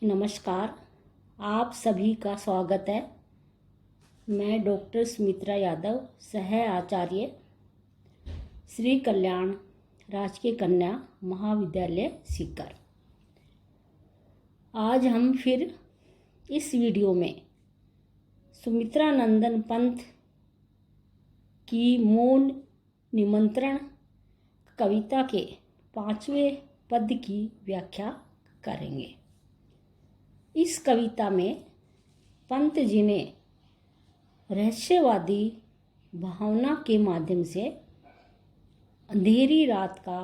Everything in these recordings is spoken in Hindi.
नमस्कार, आप सभी का स्वागत है। मैं डॉक्टर सुमित्रा यादव, सह आचार्य, श्री कल्याण राजकीय कन्या महाविद्यालय सीकर। आज हम फिर इस वीडियो में सुमित्रा नंदन पंत की मौन निमंत्रण कविता के 5वें पद की व्याख्या करेंगे। इस कविता में पंत जी ने रहस्यवादी भावना के माध्यम से अंधेरी रात का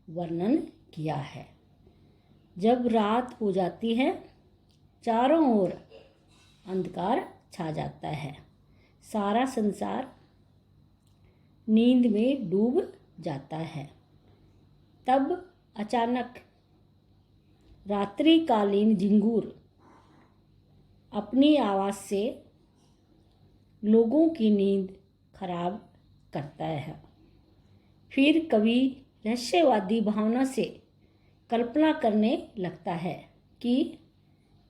वर्णन किया है। जब रात हो जाती है, चारों ओर अंधकार छा जाता है, सारा संसार नींद में डूब जाता है। तब अचानक रात्रिकालीन झिंगूर अपनी आवाज़ से लोगों की नींद खराब करता है। फिर कवि रहस्यवादी भावना से कल्पना करने लगता है कि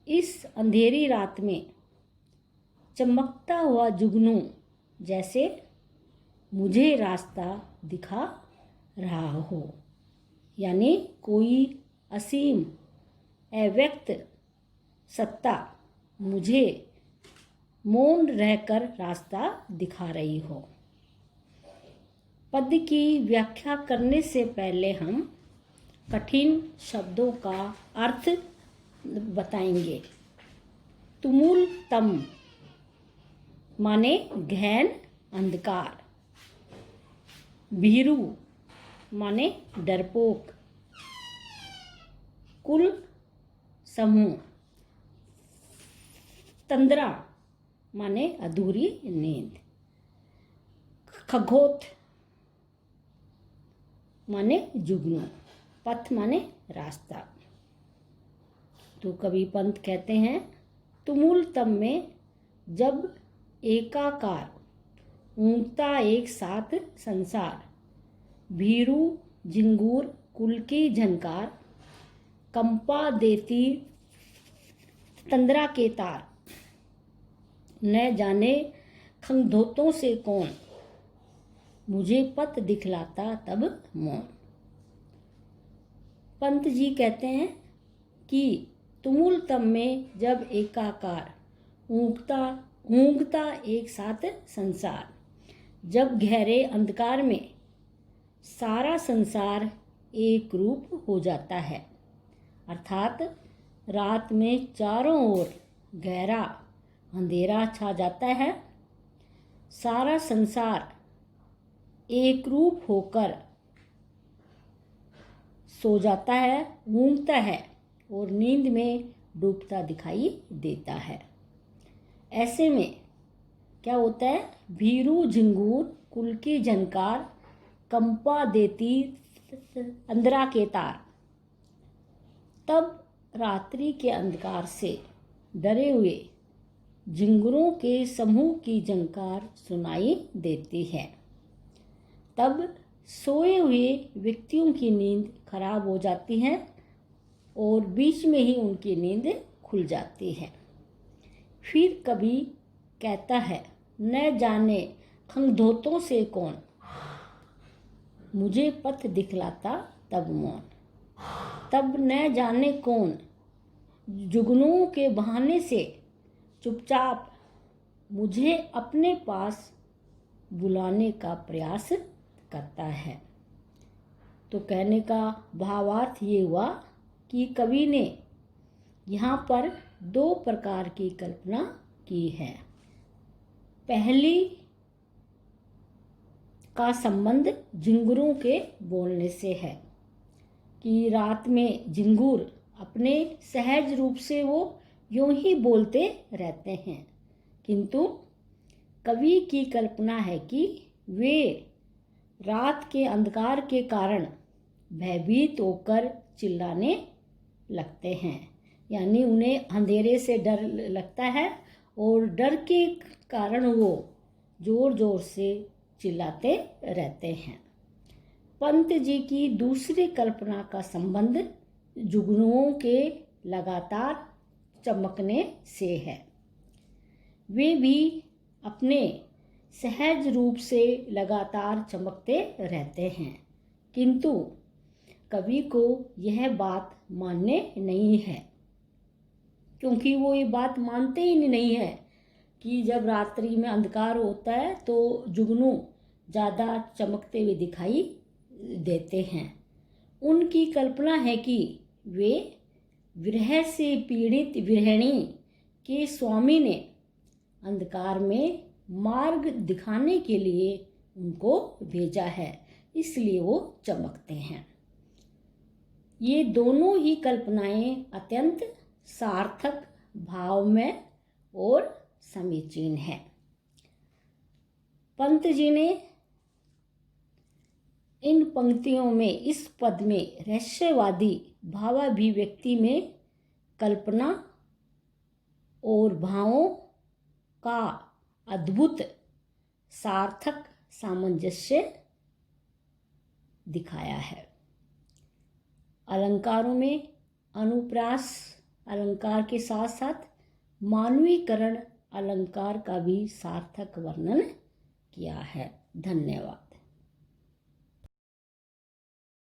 इस अंधेरी रात में चमकता हुआ जुगनू जैसे मुझे रास्ता दिखा रहा हो, यानी कोई असीम अव्यक्त सत्ता मुझे मौन रहकर रास्ता दिखा रही हो। पद की व्याख्या करने से पहले हम कठिन शब्दों का अर्थ बताएंगे। तुमुल तम माने गहन अंधकार, भीरु माने डरपोक, कुल समूह, तंद्रा माने अधूरी नींद, खगोत माने जुगनू, पथ माने रास्ता। तो कवि पंत कहते हैं, तुमुल तम में जब एकाकार ऊँगता एक साथ संसार, भीरू झिंगूर कुल की झनकार, कंपा देती तंद्रा के तार, न जाने खंगधोतों से कौन, मुझे पथ दिखलाता तब मौन। पंत जी कहते हैं कि तुमुल तम में जब एकाकार ऊँगता एक साथ संसार, जब गहरे अंधकार में सारा संसार एक रूप हो जाता है, अर्थात रात में चारों ओर गहरा अंधेरा छा जाता है, सारा संसार एक रूप होकर सो जाता है, ऊँगता है और नींद में डूबता दिखाई देता है। ऐसे में क्या होता है, भीरू झिंगूर कुल की झनकार, कंपा देती अंधरा के तार। तब रात्रि के अंधकार से डरे हुए झिंगुरों के समूह की झंकार सुनाई देती है। तब सोए हुए व्यक्तियों की नींद खराब हो जाती है और बीच में ही उनकी नींद खुल जाती है। फिर कवि कहता है, न जाने खंगधोतों से कौन, मुझे पथ दिखलाता तब मौन। तब न जाने कौन जुगनुओं के बहाने से चुपचाप मुझे अपने पास बुलाने का प्रयास करता है। तो कहने का भावार्थ ये हुआ कि कवि ने यहाँ पर दो प्रकार की कल्पना की है। पहली का संबंध झिंगुरों के बोलने से है कि रात में झिंगुर अपने सहज रूप से वो यूं ही बोलते रहते हैं, किंतु कवि की कल्पना है कि वे रात के अंधकार के कारण भयभीत होकर चिल्लाने लगते हैं, यानी उन्हें अंधेरे से डर लगता है और डर के कारण वो जोर जोर से चिल्लाते रहते हैं। पंत जी की दूसरी कल्पना का संबंध जुगनुओं के लगातार चमकने से है। वे भी अपने सहज रूप से लगातार चमकते रहते हैं, किंतु कवि को यह बात मानने नहीं है, क्योंकि वो ये बात मानते ही नहीं है कि जब रात्रि में अंधकार होता है तो जुगनू ज़्यादा चमकते हुए दिखाई देते हैं। उनकी कल्पना है कि वे विरह से पीड़ित विरहिणी के स्वामी ने अंधकार में मार्ग दिखाने के लिए उनको भेजा है, इसलिए वो चमकते हैं। ये दोनों ही कल्पनाएं अत्यंत सार्थक, भावमय और समीचीन है। पंत जी ने इन पंक्तियों में, इस पद में रहस्यवादी भावाभिव्यक्ति में कल्पना और भावों का अद्भुत सार्थक सामंजस्य दिखाया है। अलंकारों में अनुप्रास अलंकार के साथ साथ मानवीकरण अलंकार का भी सार्थक वर्णन किया है। धन्यवाद।